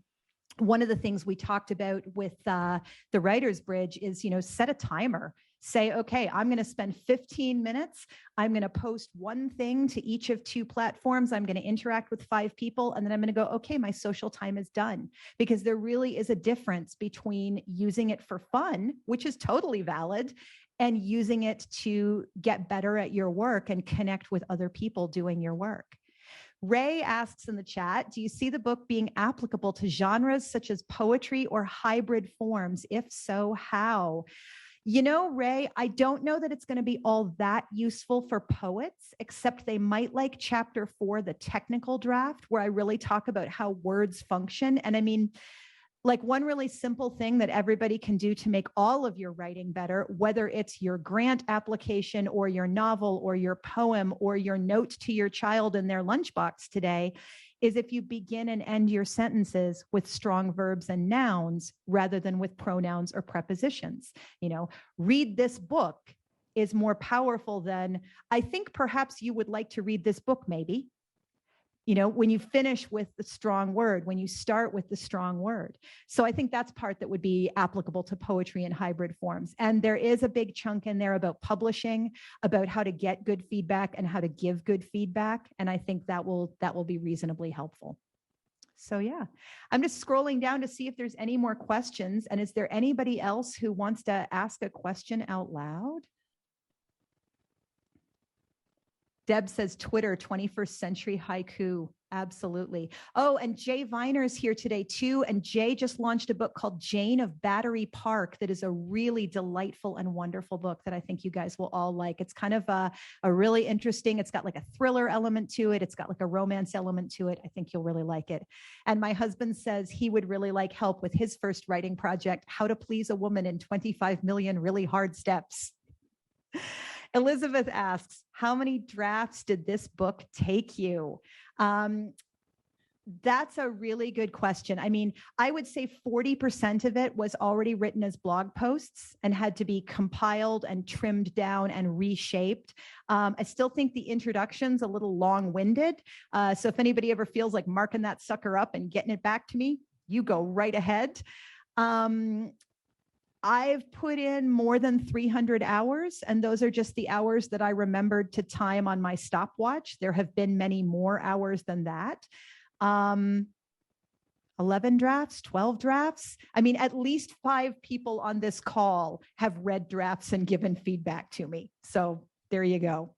one of the things we talked about with the Writer's Bridge is, set a timer. Say, okay, I'm going to spend 15 minutes. I'm going to post one thing to each of 2 platforms. I'm going to interact with 5 people. And then I'm going to go, okay, my social time is done. Because there really is a difference between using it for fun, which is totally valid, and using it to get better at your work and connect with other people doing your work. Ray asks in the chat, do you see the book being applicable to genres such as poetry or hybrid forms? If so, how? Ray, I don't know that it's going to be all that useful for poets, except they might like chapter 4, the technical draft, where I really talk about how words function. And I mean, like one really simple thing that everybody can do to make all of your writing better, whether it's your grant application or your novel or your poem or your note to your child in their lunchbox today, is if you begin and end your sentences with strong verbs and nouns rather than with pronouns or prepositions. Read this book is more powerful than, I think perhaps you would like to read this book, maybe. when you finish with the strong word, when you start with the strong word. So I think that's part that would be applicable to poetry in hybrid forms. And there is a big chunk in there about publishing, about how to get good feedback and how to give good feedback. And I think that will be reasonably helpful. So yeah, I'm just scrolling down to see if there's any more questions. And is there anybody else who wants to ask a question out loud? Deb says Twitter, 21st century haiku. Absolutely. Oh, and Jay Viner's here today too. And Jay just launched a book called Jane of Battery Park that is a really delightful and wonderful book that I think you guys will all like. It's kind of a really interesting, it's got like a thriller element to it. It's got like a romance element to it. I think you'll really like it. And my husband says he would really like help with his first writing project, How to Please a Woman in 25 Million Really Hard Steps. Elizabeth asks, how many drafts did this book take you? That's a really good question. I mean, I would say 40% of it was already written as blog posts and had to be compiled and trimmed down and reshaped. I still think the introduction's a little long-winded. So if anybody ever feels like marking that sucker up and getting it back to me, you go right ahead. I've put in more than 300 hours, and those are just the hours that I remembered to time on my stopwatch. There have been many more hours than that. 11 drafts, 12 drafts. I mean, at least 5 people on this call have read drafts and given feedback to me. So there you go.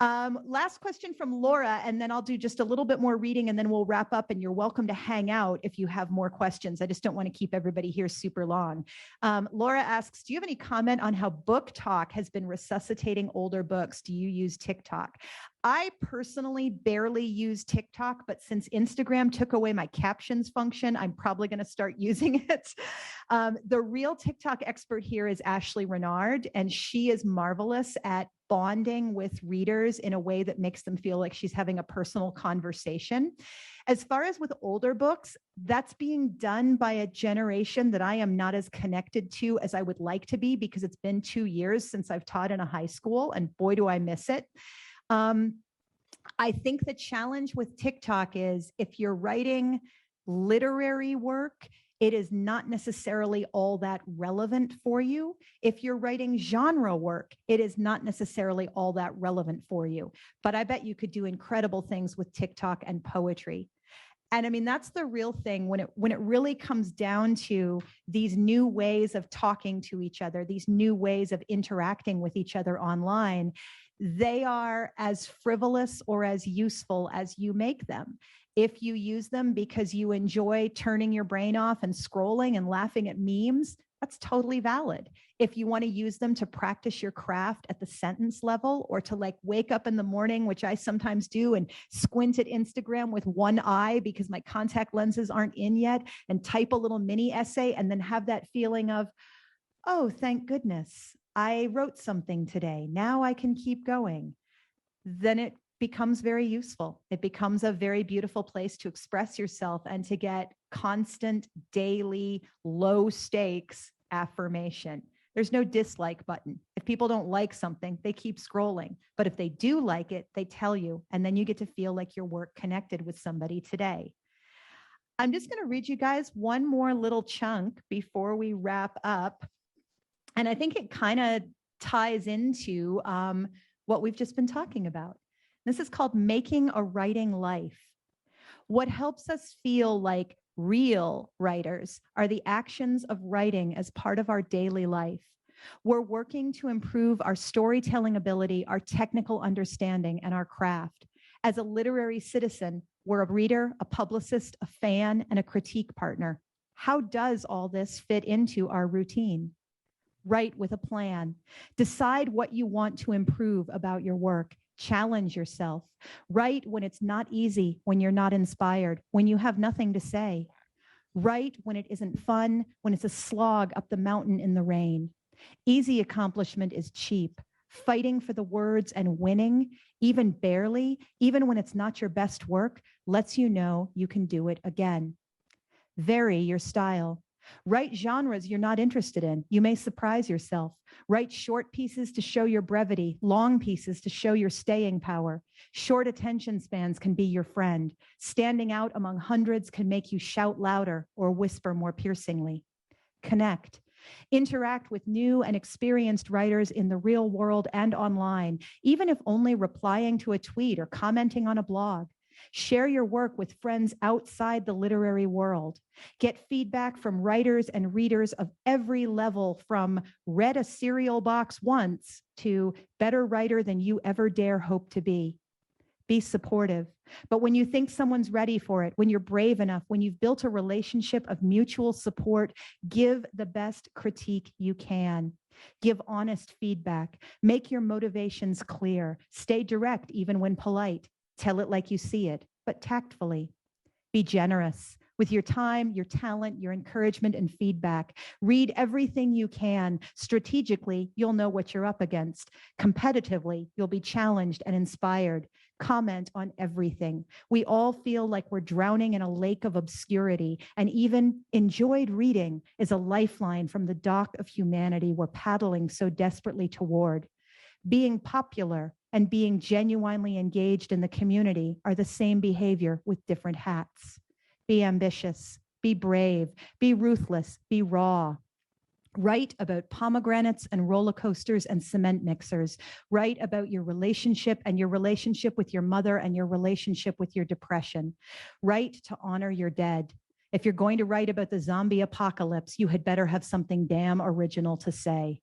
Last question from Laura, and then I'll do just a little bit more reading and then we'll wrap up, and you're welcome to hang out if you have more questions. I just don't want to keep everybody here super long. Laura asks, do you have any comment on how book talk has been resuscitating older books? Do you use TikTok? I personally barely use TikTok, but since Instagram took away my captions function, I'm probably going to start using it. The real TikTok expert here is Ashley Renard, and she is marvelous at bonding with readers in a way that makes them feel like she's having a personal conversation. As far as with older books, that's being done by a generation that I am not as connected to as I would like to be, because it's been 2 years since I've taught in a high school, and boy, do I miss it. I think the challenge with TikTok is if you're writing literary work, it is not necessarily all that relevant for you. If you're writing genre work, it is not necessarily all that relevant for you. But I bet you could do incredible things with TikTok and poetry. And I mean, that's the real thing when it really comes down to these new ways of talking to each other, these new ways of interacting with each other online. They are as frivolous or as useful as you make them. If you use them because you enjoy turning your brain off and scrolling and laughing at memes, that's totally valid. If you want to use them to practice your craft at the sentence level, or to like wake up in the morning, which I sometimes do, and squint at Instagram with one eye because my contact lenses aren't in yet, and type a little mini essay and then have that feeling of, oh, thank goodness, I wrote something today. Now I can keep going. Then it becomes very useful. It becomes a very beautiful place to express yourself and to get constant, daily, low stakes affirmation. There's no dislike button. If people don't like something, they keep scrolling. But if they do like it, they tell you, and then you get to feel like your work connected with somebody today. I'm just going to read you guys one more little chunk before we wrap up. And I think it kind of ties into what we've just been talking about. This is called Making a Writing Life. What helps us feel like real writers are the actions of writing as part of our daily life. We're working to improve our storytelling ability, our technical understanding, and our craft. As a literary citizen, we're a reader, a publicist, a fan, and a critique partner. How does all this fit into our routine? Write with a plan. Decide what you want to improve about your work. Challenge yourself. Write when it's not easy, when you're not inspired, when you have nothing to say. Write when it isn't fun, when it's a slog up the mountain in the rain. Easy accomplishment is cheap. Fighting for the words and winning, even barely, even when it's not your best work, lets you know you can do it again. Vary your style. Write genres you're not interested in. You may surprise yourself. Write short pieces to show your brevity, long pieces to show your staying power. Short attention spans can be your friend. Standing out among hundreds can make you shout louder or whisper more piercingly. Connect. Interact with new and experienced writers in the real world and online, even if only replying to a tweet or commenting on a blog. Share your work with friends outside the literary world. Get feedback from writers and readers of every level, from read a cereal box once to better writer than you ever dare hope to be. Be supportive. But when you think someone's ready for it, when you're brave enough, when you've built a relationship of mutual support, give the best critique you can. Give honest feedback. Make your motivations clear. Stay direct, even when polite. Tell it like you see it, but tactfully. Be generous with your time, your talent, your encouragement, and feedback. Read everything you can. Strategically, you'll know what you're up against. Competitively, you'll be challenged and inspired. Comment on everything. We all feel like we're drowning in a lake of obscurity, and even enjoyed reading is a lifeline from the dock of humanity we're paddling so desperately toward. Being popular and being genuinely engaged in the community are the same behavior with different hats. Be ambitious, be brave, be ruthless, be raw. Write about pomegranates and roller coasters and cement mixers. Write about your relationship and your relationship with your mother and your relationship with your depression. Write to honor your dead. If you're going to write about the zombie apocalypse, you had better have something damn original to say.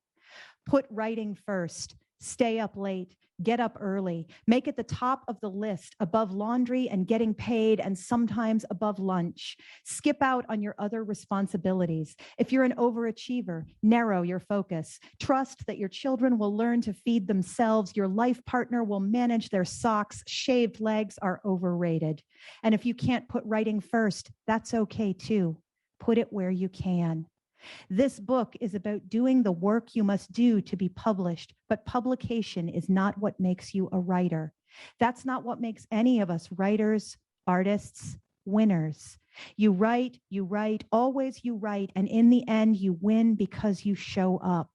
Put writing first. Stay up late. Get up early. Make it the top of the list, above laundry and getting paid, and sometimes above lunch. Skip out on your other responsibilities. If you're an overachiever, narrow your focus. Trust that your children will learn to feed themselves. Your life partner will manage their socks. Shaved legs are overrated. And if you can't put writing first, that's okay too. Put it where you can. This book is about doing the work you must do to be published, but publication is not what makes you a writer. That's not what makes any of us writers, artists, winners. You write, always you write, and in the end, you win because you show up.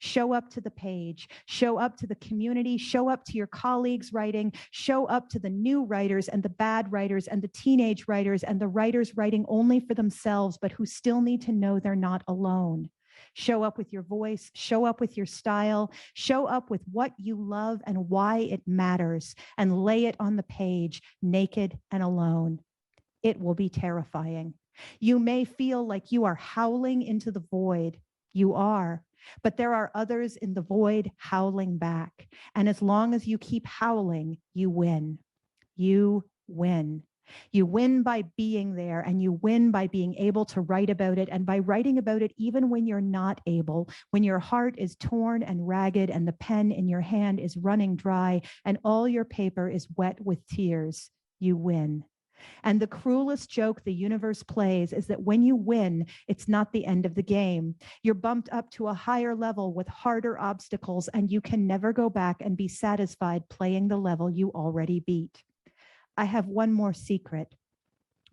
Show up to the page, show up to the community, show up to your colleagues writing, show up to the new writers and the bad writers and the teenage writers and the writers writing only for themselves, but who still need to know they're not alone. Show up with your voice, show up with your style, show up with what you love and why it matters, and lay it on the page, naked and alone. It will be terrifying. You may feel like you are howling into the void. You are. But there are others in the void howling back. And as long as you keep howling, you win. You win. You win by being there, and you win by being able to write about it, and by writing about it even when you're not able, when your heart is torn and ragged and the pen in your hand is running dry and all your paper is wet with tears. You win. And the cruelest joke the universe plays is that when you win, it's not the end of the game. You're bumped up to a higher level with harder obstacles, and you can never go back and be satisfied playing the level you already beat. I have one more secret.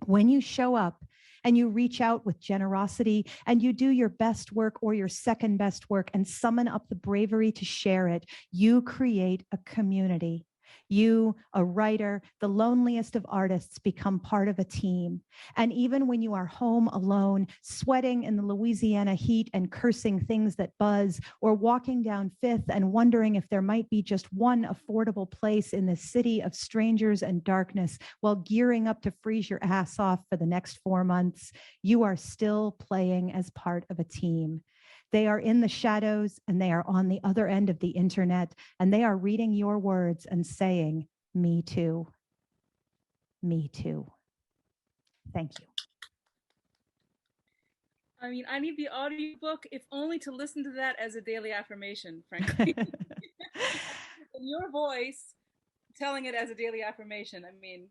When you show up and you reach out with generosity and you do your best work or your second best work and summon up the bravery to share it, you create a community. You, a writer, the loneliest of artists, become part of a team. And even when you are home alone, sweating in the Louisiana heat and cursing things that buzz, or walking down Fifth and wondering if there might be just one affordable place in this city of strangers and darkness while gearing up to freeze your ass off for the next 4 months, you are still playing as part of a team. They are in the shadows, and they are on the other end of the internet, and they are reading your words and saying, me too. Me too. Thank you. I mean, I need the audiobook, if only to listen to that as a daily affirmation, frankly. In your voice, telling it as a daily affirmation, I mean.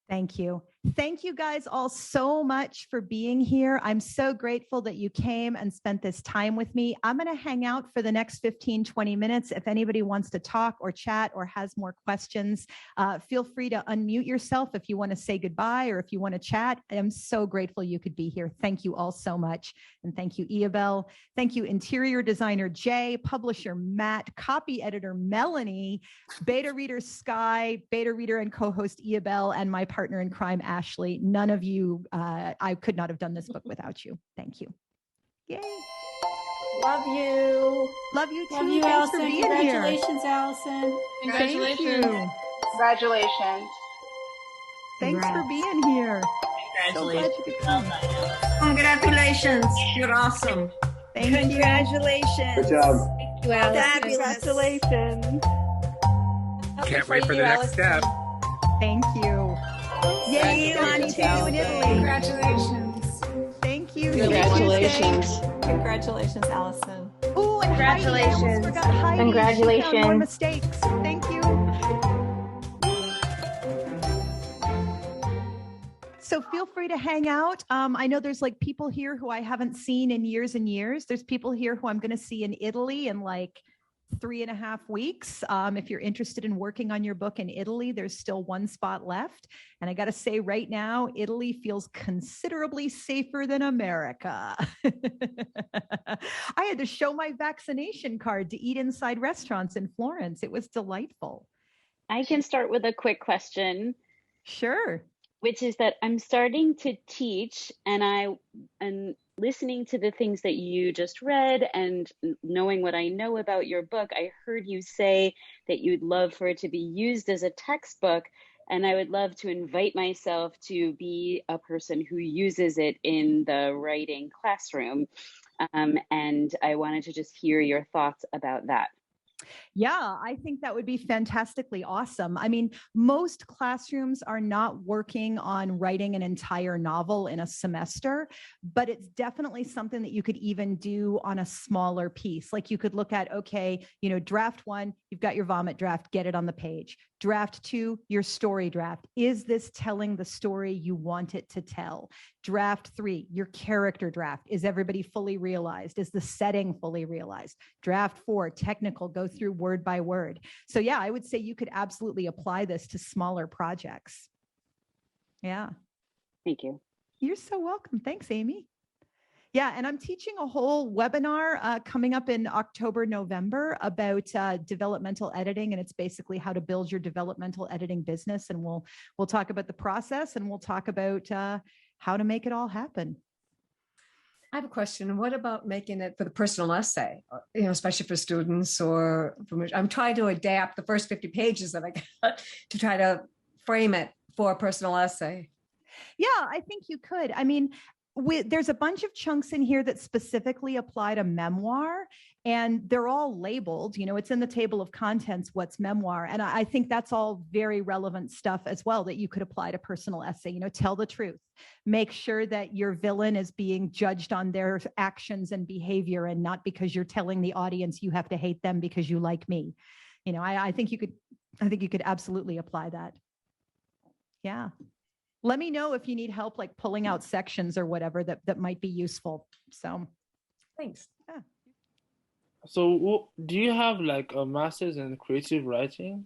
Thank you. Thank you guys all so much for being here. I'm so grateful that you came and spent this time with me. I'm going to hang out for the next 15, 20 minutes. If anybody wants to talk or chat or has more questions, feel free to unmute yourself if you want to say goodbye or if you want to chat. I'm so grateful you could be here. Thank you all so much. And thank you, Isabel. Thank you, interior designer Jay, publisher Matt, copy editor Melanie, beta reader Sky, beta reader and co-host Isabel, and my partner in crime, Ashley. None of you, I could not have done this book without you. Thank you. Yay. Love you. Love you too. Love you, Thanks Allison. for being Congratulations, Allison. Here. Congratulations. Thank you. Congratulations. Thanks for being here. So glad you could come. Congratulations. You're awesome. Thank you. Congratulations. Good job. Thank you, Allison. Congratulations. Can't wait for the next step. Thank you. Yay, See you on see you in Italy. Congratulations. Thank you. Congratulations. Congratulations, Allison. Oh, and Heidi. I almost forgot Heidi. Congratulations. She found more mistakes. Thank you. So feel free to hang out. I know there's like people here who I haven't seen in years and years. There's people here who I'm going to see in Italy in like 3.5 weeks. If you're interested in working on your book in Italy, there's still one spot left. And I got to say right now, Italy feels considerably safer than America. I had to show my vaccination card to eat inside restaurants in Florence. It was delightful. I can start with a quick question. Sure. Which is that I'm starting to teach, and listening to the things that you just read and knowing what I know about your book, I heard you say that you'd love for it to be used as a textbook, and I would love to invite myself to be a person who uses it in the writing classroom. And I wanted to just hear your thoughts about that. Yeah, I think that would be fantastically awesome. I mean, most classrooms are not working on writing an entire novel in a semester, but it's definitely something that you could even do on a smaller piece. Like you could look at, okay, draft 1, you've got your vomit draft, get it on the page. Draft 2, your story draft. Is this telling the story you want it to tell? Draft 3, your character draft. Is everybody fully realized? Is the setting fully realized? Draft 4, technical, go through word by word. So yeah, I would say you could absolutely apply this to smaller projects. Yeah. Thank you. You're so welcome. Thanks, Amy. Yeah, and I'm teaching a whole webinar coming up in October, November about developmental editing, and it's basically how to build your developmental editing business. And we'll talk about the process, and we'll talk about how to make it all happen. I have a question. What about making it for the personal essay, especially for students I'm trying to adapt the first 50 pages that I got to try to frame it for a personal essay. Yeah, I think you could. I mean, there's a bunch of chunks in here that specifically apply to memoir, and they're all labeled, it's in the table of contents, what's memoir. And I think that's all very relevant stuff as well that you could apply to personal essay, tell the truth, make sure that your villain is being judged on their actions and behavior and not because you're telling the audience you have to hate them because you like me. I think you could absolutely apply that. Yeah. Let me know if you need help, like pulling out sections or whatever that might be useful. So thanks. Yeah. So do you have like a master's in creative writing?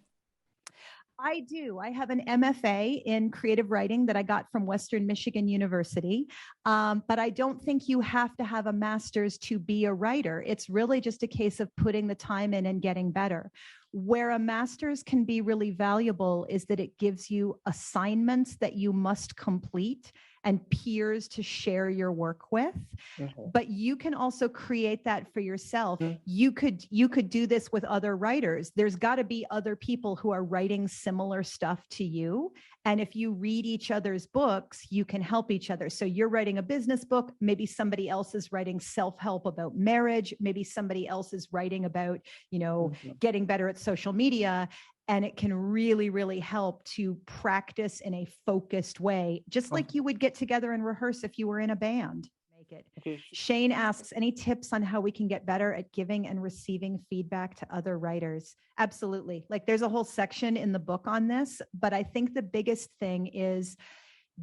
I do. I have an MFA in creative writing that I got from Western Michigan University. But I don't think you have to have a master's to be a writer. It's really just a case of putting the time in and getting better. Where a master's can be really valuable is that it gives you assignments that you must complete and peers to share your work with. Mm-hmm. But you can also create that for yourself. Mm-hmm. You could do this with other writers. There's got to be other people who are writing similar stuff to you. And if you read each other's books, you can help each other. So you're writing a business book, maybe somebody else is writing self-help about marriage, maybe somebody else is writing about, mm-hmm. getting better at social media. And it can really, really help to practice in a focused way, just like you would get together and rehearse if you were in a band. Make it. Okay. Shane asks, any tips on how we can get better at giving and receiving feedback to other writers? Absolutely. Like there's a whole section in the book on this, but I think the biggest thing is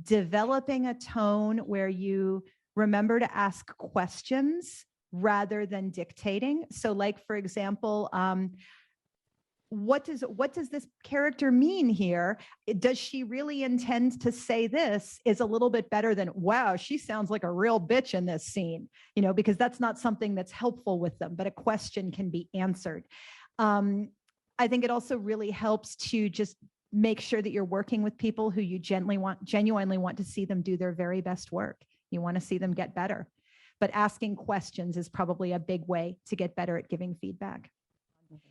developing a tone where you remember to ask questions rather than dictating. So like, for example, what does this character mean here? Does she really intend to say this? Is a little bit better than, wow, she sounds like a real bitch in this scene, because that's not something that's helpful with them, but a question can be answered. I think it also really helps to just make sure that you're working with people who you genuinely want to see them do their very best work. You want to see them get better, but asking questions is probably a big way to get better at giving feedback.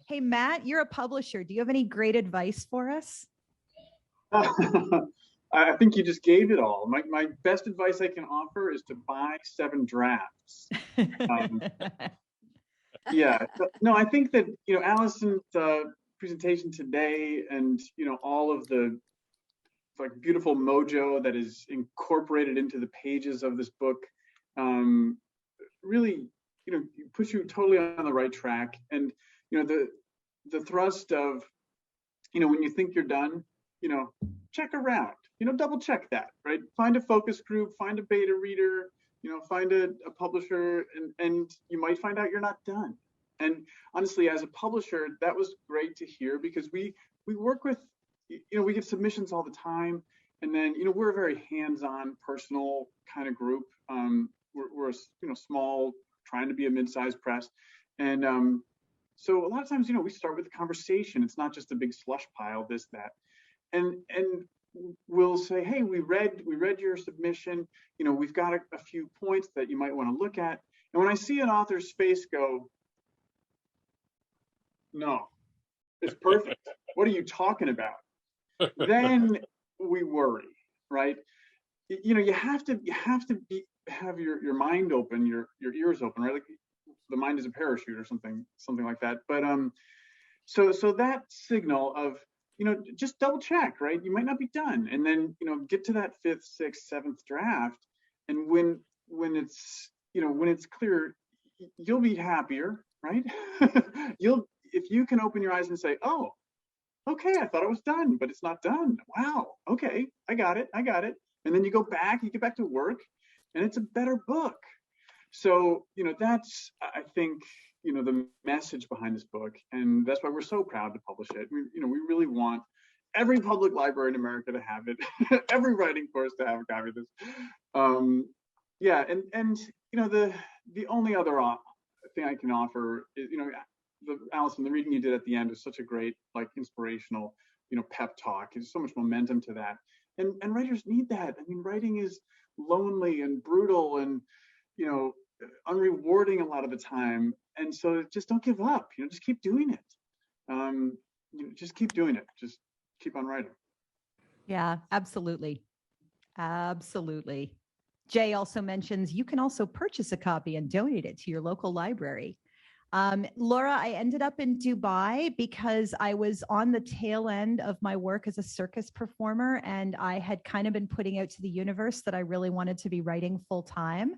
Hey, Matt, you're a publisher. Do you have any great advice for us? I think you just gave it all. My best advice I can offer is to buy 7 drafts. Yeah, no, I think that, Allison's presentation today and, all of the beautiful mojo that is incorporated into the pages of this book really, puts you totally on the right track. And, the thrust of, when you think you're done, check around, double check that, right? Find a focus group, find a beta reader, find a publisher, and you might find out you're not done. And honestly, as a publisher, that was great to hear, because we work with, we get submissions all the time. And then, we're a very hands-on, personal kind of group. We're a small, trying to be a mid-sized press. And so a lot of times, we start with a conversation. It's not just a big slush pile, this, that. And we'll say, hey, we read your submission. We've got a few points that you might want to look at. And when I see an author's face go, no, it's perfect. What are you talking about? Then we worry, right? You have to have your mind open, your ears open, right? Like the mind is a parachute or something like that. But so that signal of, just double check, right? You might not be done, and then get to that 5th, 6th, 7th draft, and when it's when it's clear, you'll be happier, right? If you can open your eyes and say, oh, okay, I thought it was done, but it's not done. Wow, okay, I got it. And then you get back to work, and it's a better book. So, that's, I think, the message behind this book, and that's why we're so proud to publish it. We really want every public library in America to have it, every writing course to have a copy of this. Yeah, and the only other thing I can offer is, Allison, the reading you did at the end was such a great, inspirational, pep talk. There's so much momentum to that, and writers need that. I mean, writing is lonely and brutal and unrewarding a lot of the time, and so just don't give up. Just keep doing it. Just keep doing it. Just keep on writing. Yeah, absolutely. Jay also mentions you can also purchase a copy and donate it to your local library. Laura, I ended up in Dubai because I was on the tail end of my work as a circus performer, and I had kind of been putting out to the universe that I really wanted to be writing full time.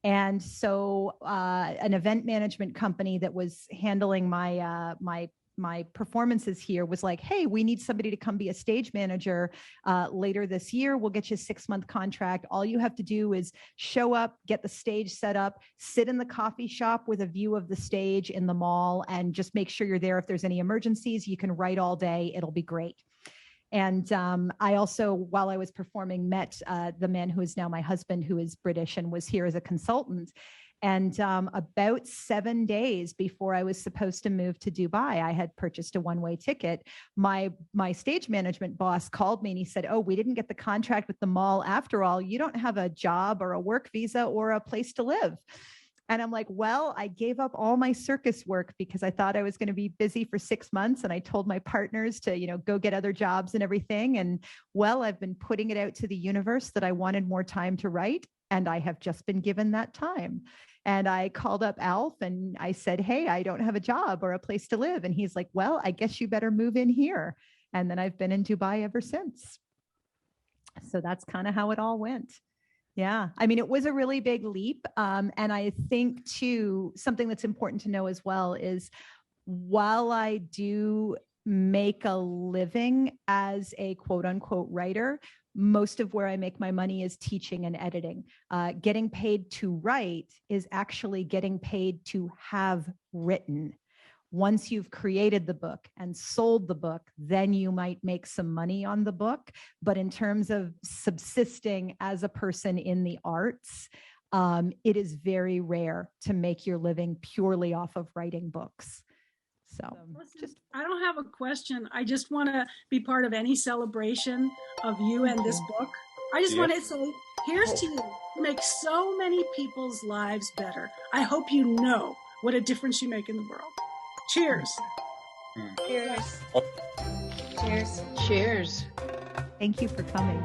And so an event management company that was handling my performances here was like, hey, we need somebody to come be a stage manager later this year. We'll get you a 6-month contract. All you have to do is show up, get the stage set up, sit in the coffee shop with a view of the stage in the mall, and just make sure you're there. If there's any emergencies, you can write all day. It'll be great. And I also, while I was performing, met the man who is now my husband, who is British and was here as a consultant. And about 7 days before I was supposed to move to Dubai, I had purchased a one-way ticket. My stage management boss called me and he said, oh, we didn't get the contract with the mall after all. You don't have a job or a work visa or a place to live. And I'm like, well, I gave up all my circus work because I thought I was going to be busy for 6 months. And I told my partners to, go get other jobs and everything. And well, I've been putting it out to the universe that I wanted more time to write. And I have just been given that time. And I called up Alf and I said, hey, I don't have a job or a place to live. And he's like, well, I guess you better move in here. And then I've been in Dubai ever since. So that's kind of how it all went. Yeah. I mean, it was a really big leap. And I think too, something that's important to know as well is while I do make a living as a quote unquote writer, Most of where I make my money is teaching and editing. Getting paid to write is actually getting paid to have written. Once you've created the book and sold the book, then you might make some money on the book. But in terms of subsisting as a person in the arts, it is very rare to make your living purely off of writing books. So Listen, I don't have a question. I just want to be part of any celebration of you and this book. I just want to say, here's to you. You make so many people's lives better. I hope you know what a difference you make in the world. Cheers. Cheers. Cheers. Cheers. Thank you for coming.